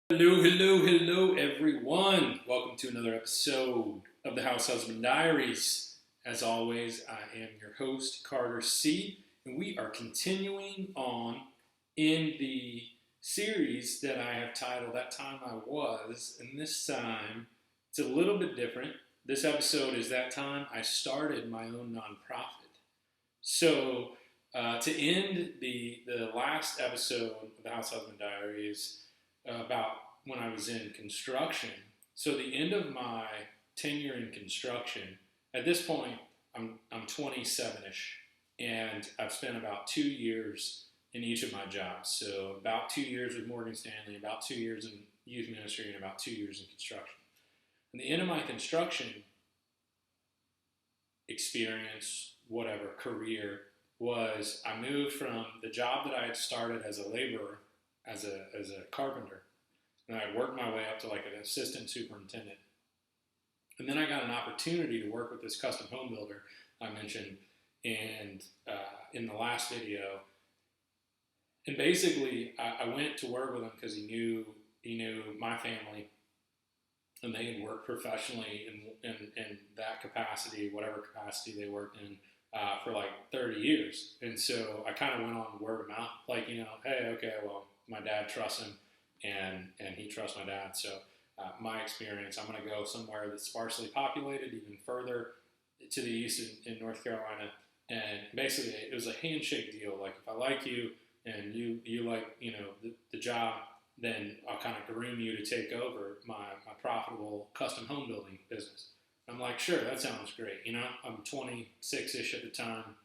Hello, hello, hello, everyone. Welcome to another episode of the House Husband Diaries. As always, I am your host, Carter C., and we are continuing on in the series that I have titled That Time I Was, and this time it's a little bit different. This episode is That Time I Started My Own Nonprofit. So, to end the last episode of the House Husband Diaries, about when I was in construction. So the end of my tenure in construction, at this point, I'm 27-ish, and I've spent about 2 years in each of my jobs. So about 2 years with Morgan Stanley, about 2 years in youth ministry, and about 2 years in construction. And the end of my construction experience, whatever, career, was I moved from the job that I had started as a laborer, as a carpenter, and I worked my way up to like an assistant superintendent. And then I got an opportunity to work with this custom home builder I mentioned in the last video. And basically, I went to work with him because he knew my family, and they had worked professionally in that capacity, whatever capacity they worked in, for like 30 years. And so I kind of went on word of mouth, like, hey, okay, well, my dad trusts him, and he trusts my dad. So my experience, I'm going to go somewhere that's sparsely populated, even further to the east in North Carolina. And basically, it was a handshake deal. Like, if I like you and you like the job, then I'll kind of groom you to take over my profitable custom home building business. I'm like, sure, that sounds great. I'm 26-ish at the time.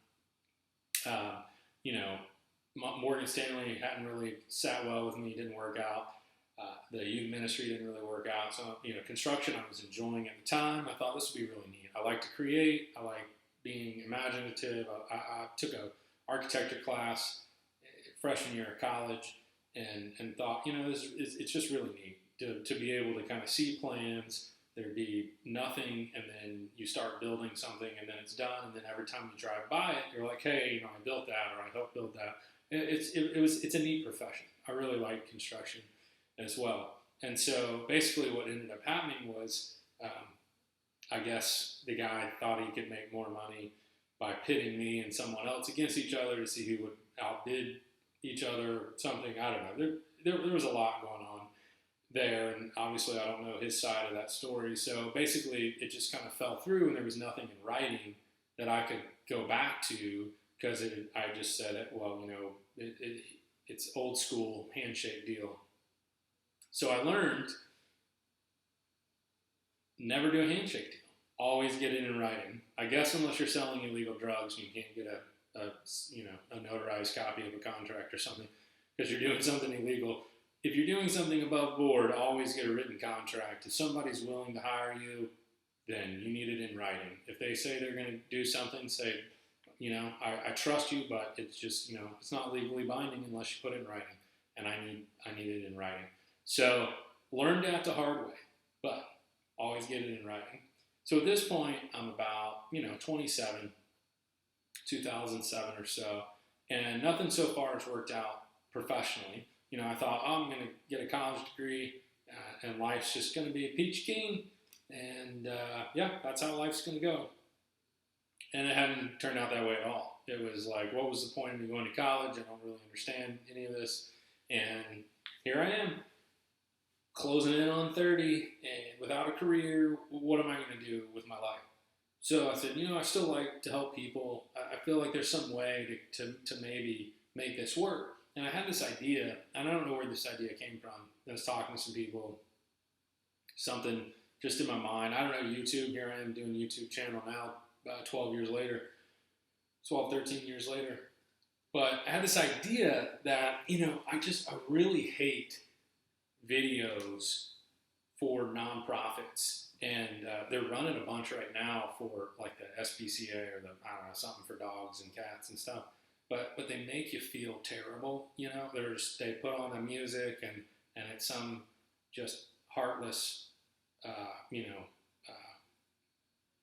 Morgan Stanley hadn't really sat well with me. It didn't work out. The youth ministry didn't really work out. So, construction I was enjoying at the time. I thought this would be really neat. I like to create. I like being imaginative. I took an architecture class freshman year of college and thought, it's just really neat to be able to kind of see plans. There'd be nothing, and then you start building something, and then it's done, and then every time you drive by it, you're like, hey, I built that, or I helped build that. It's a neat profession. I really like construction as well. And so basically what ended up happening was, I guess the guy thought he could make more money by pitting me and someone else against each other to see who would outbid each other or something. I don't know. There was a lot going on there, and obviously I don't know his side of that story. So basically it just kind of fell through, and there was nothing in writing that I could go back to, because I just said it, well, it's old school handshake deal. So I learned, never do a handshake deal. Always get it in writing. I guess unless you're selling illegal drugs, you can't get a notarized copy of a contract or something because you're doing something illegal. If you're doing something above board, always get a written contract. If somebody's willing to hire you, then you need it in writing. If they say they're going to do something, say, I trust you, but it's just, it's not legally binding unless you put it in writing. And I need it in writing. So learned that the hard way, but always get it in writing. So at this point, I'm about, 27, 2007 or so, and nothing so far has worked out professionally. I thought, I'm going to get a college degree, and life's just going to be a peach king, and that's how life's going to go. And it hadn't turned out that way at all. It was like, what was the point of me going to college? I don't really understand any of this. And here I am, closing in on 30, and without a career, what am I going to do with my life? So I said, I still like to help people. I feel like there's some way to maybe make this work. And I had this idea, and I don't know where this idea came from. I was talking to some people, something just in my mind. I don't know, YouTube. Here I am doing a YouTube channel now, about 12 years later, 13 years later. But I had this idea that, I really hate videos for nonprofits. And they're running a bunch right now for like the SPCA or something for dogs and cats and stuff. But they make you feel terrible, they put on the music and it's some just heartless,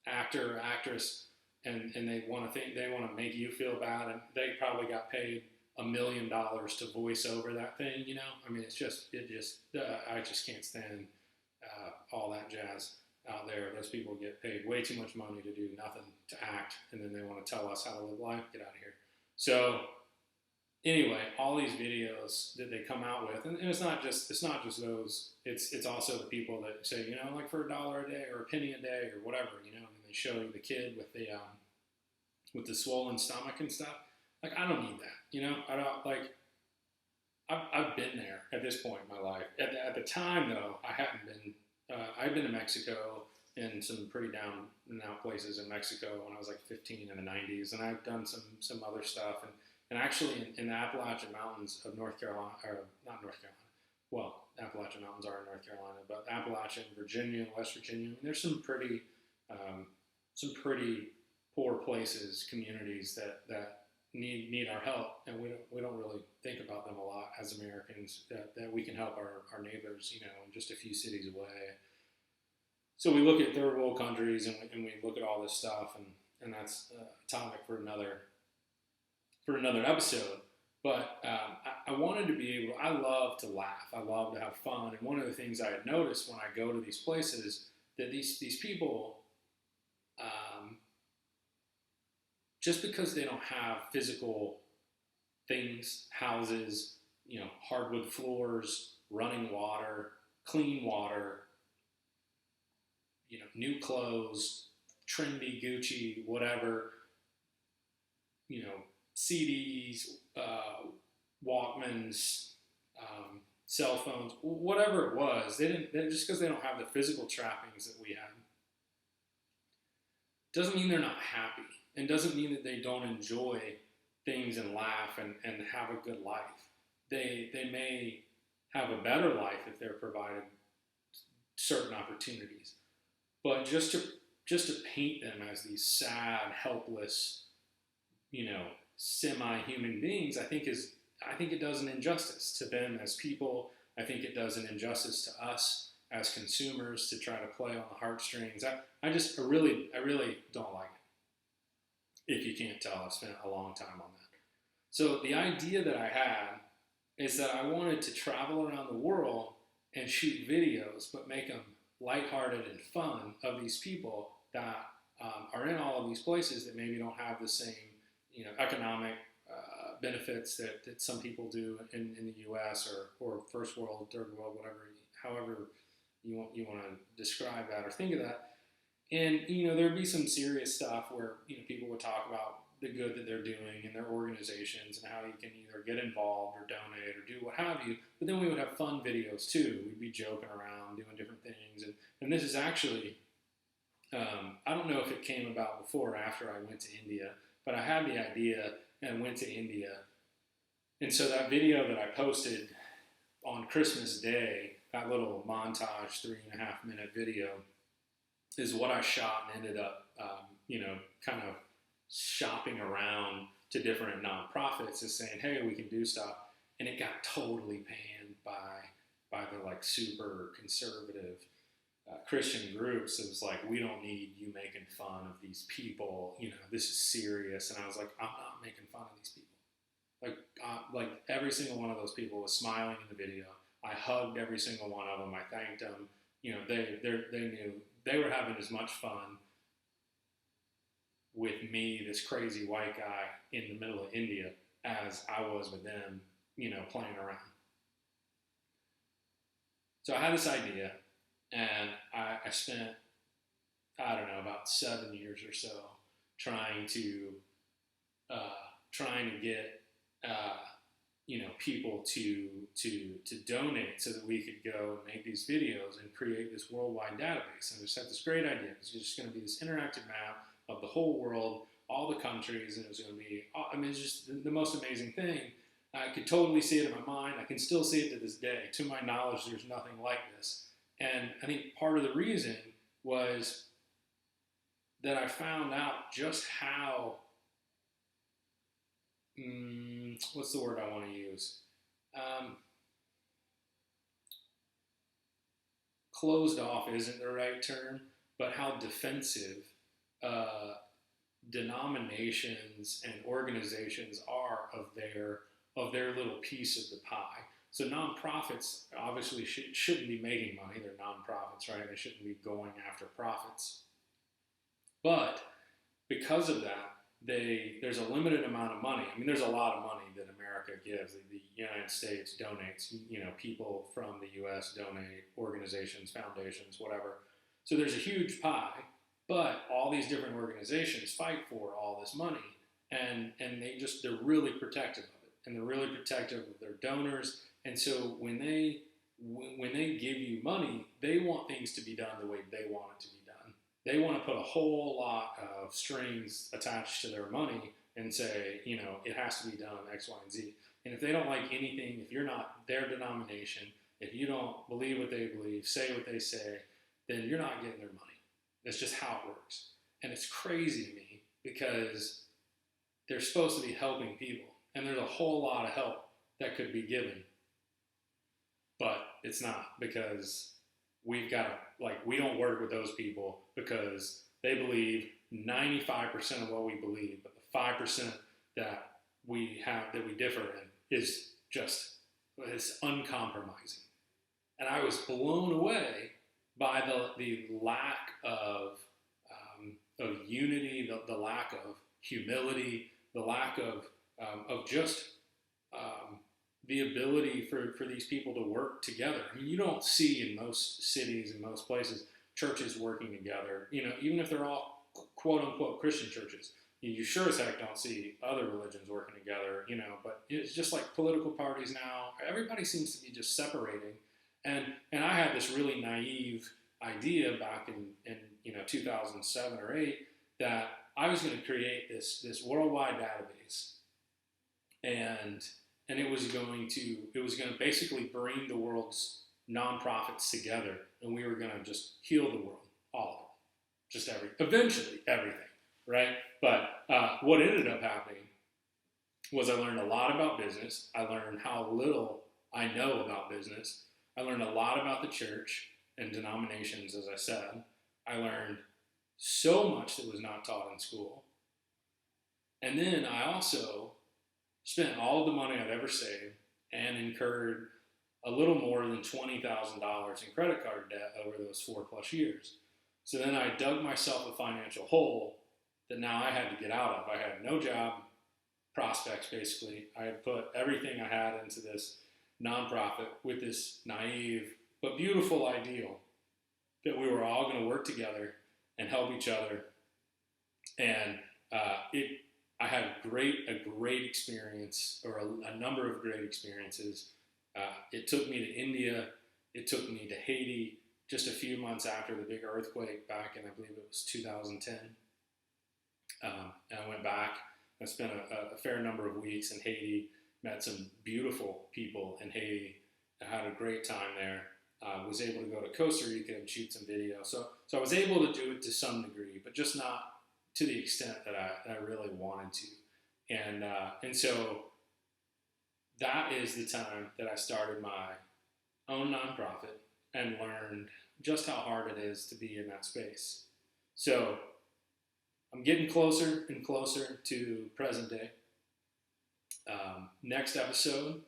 actor or actress, and they want to make you feel bad, and they probably got paid $1 million to voice over that thing. You know, I mean, I just can't stand all that jazz out there. Those people get paid way too much money to do nothing, to act, and then they want to tell us how to live life. Get out of here. So anyway, all these videos that they come out with, and it's not just those. It's also the people that say, you know, like for $1 a day or a penny a day or whatever, you know, and they show you the kid with the swollen stomach and stuff. Like, I don't need that, you know. I don't like. I've been there at this point in my life. At the time, though, I hadn't been. I'd been to Mexico and some pretty down and out places in Mexico when I was like 15 in the 90s, and I've done some other stuff. And actually, in the Appalachian Mountains of North Carolina, or not North Carolina, well, Appalachian Mountains are in North Carolina, but Appalachian, Virginia, West Virginia, I mean, there's some pretty poor places, communities that need our help, and we don't really think about them a lot as Americans, that we can help our neighbors, you know, in just a few cities away. So we look at third world countries, and we look at all this stuff, and that's a topic for another episode. But I wanted to be able. I love to laugh. I love to have fun. And one of the things I had noticed when I go to these places, that these people, just because they don't have physical things, houses, you know, hardwood floors, running water, clean water, you know, new clothes, trendy Gucci, whatever, you know, CDs, Walkmans, cell phones, whatever it was, just because they don't have the physical trappings that we have, doesn't mean they're not happy, and doesn't mean that they don't enjoy things and laugh and have a good life. They may have a better life if they're provided certain opportunities, but just to paint them as these sad, helpless, you know, semi-human beings, I think it does an injustice to them as people. I think it does an injustice to us as consumers to try to play on the heartstrings. I really don't like it. If you can't tell, I've spent a long time on that. So the idea that I had is that I wanted to travel around the world and shoot videos, but make them lighthearted and fun, of these people that are in all of these places that maybe don't have the same, you know, economic benefits that some people do in the U.S. or first world, third world, however you want to describe that or think of that. And, you know, there'd be some serious stuff where, you know, people would talk about the good that they're doing in their organizations and how you can either get involved or donate or do what have you. But then we would have fun videos too. We'd be joking around, doing different things. And this is actually, I don't know if it came about before or after I went to India, but I had the idea and went to India. And so that video that I posted on Christmas Day, that little montage, 3.5 minute video, is what I shot and ended up, you know, kind of shopping around to different nonprofits and saying, hey, we can do stuff. And it got totally panned by the like super conservative Christian groups. It was like, we don't need you making fun of these people. You know, this is serious. And I was like, I'm not making fun of these people. Like every single one of those people was smiling in the video. I hugged every single one of them. I thanked them. You know, they knew they were having as much fun with me, this crazy white guy in the middle of India, as I was with them, you know, playing around. So I had this idea, and I spent, I don't know, about 7 years or so trying to get you know, people to donate so that we could go and make these videos and create this worldwide database. And I just had this great idea. It's just going to be this interactive map of the whole world, all the countries, and it was going to be, I mean, it's just the most amazing thing. I could totally see it in my mind. I can still see it to this day. To my knowledge, there's nothing like this. And I think part of the reason was that I found out just how, what's the word I want to use? Closed off isn't the right term, but how defensive denominations and organizations are of their of their little piece of the pie. So nonprofits obviously shouldn't be making money. They're nonprofits, right? They shouldn't be going after profits. But because of that, there's a limited amount of money. I mean, there's a lot of money that America gives. The United States donates. People from the U.S. donate, organizations, foundations, whatever. So there's a huge pie, but all these different organizations fight for all this money, and they're really protective of it, and they're really protective of their donors. And so when they give you money, they want things to be done the way they want it to be done. They want to put a whole lot of strings attached to their money and say, it has to be done X, Y, and Z. And if they don't like anything, if you're not their denomination, if you don't believe what they believe, say what they say, then you're not getting their money. That's just how it works. And it's crazy to me because they're supposed to be helping people. And there's a whole lot of help that could be given. But it's not, because we don't work with those people because they believe 95% of what we believe, but the 5% that we differ in is uncompromising. And I was blown away by the lack of unity, the lack of humility, the lack of just the ability for these people to work together. I mean, you don't see in most cities and most places churches working together, even if they're all quote unquote Christian churches. You sure as heck don't see other religions working together, but it's just like political parties now. Everybody seems to be just separating. And I had this really naive idea back in 2007 or 8 that I was going to create this worldwide database, and it was going to basically bring the world's nonprofits together, and we were going to just heal the world, all of it, eventually everything, right? But what ended up happening was I learned a lot about business. I learned how little I know about business. I learned a lot about the church and denominations, as I said. I learned so much that was not taught in school. And then I also spent all of the money I'd ever saved and incurred a little more than $20,000 in credit card debt over those 4+ years. So then I dug myself a financial hole that now I had to get out of. I had no job prospects, basically. I had put everything I had into this nonprofit with this naive but beautiful ideal that we were all going to work together and help each other. And I had a great experience, or a number of great experiences. It took me to India. It took me to Haiti just a few months after the big earthquake back in, I believe it was 2010. And I went back. I spent a fair number of weeks in Haiti, met some beautiful people in Haiti. I had a great time there. Was able to go to Costa Rica and shoot some video. So I was able to do it to some degree, but just not to the extent that I really wanted to. And so that is the time that I started my own nonprofit and learned just how hard it is to be in that space. So I'm getting closer and closer to present day. Next episode,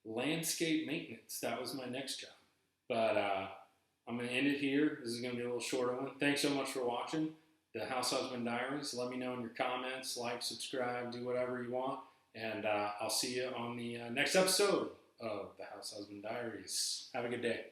landscape maintenance. That was my next job. But I'm going to end it here. This is going to be a little shorter one. Thanks so much for watching the House Husband Diaries. Let me know in your comments, like, subscribe, do whatever you want. And I'll see you on the next episode of the House Husband Diaries. Have a good day.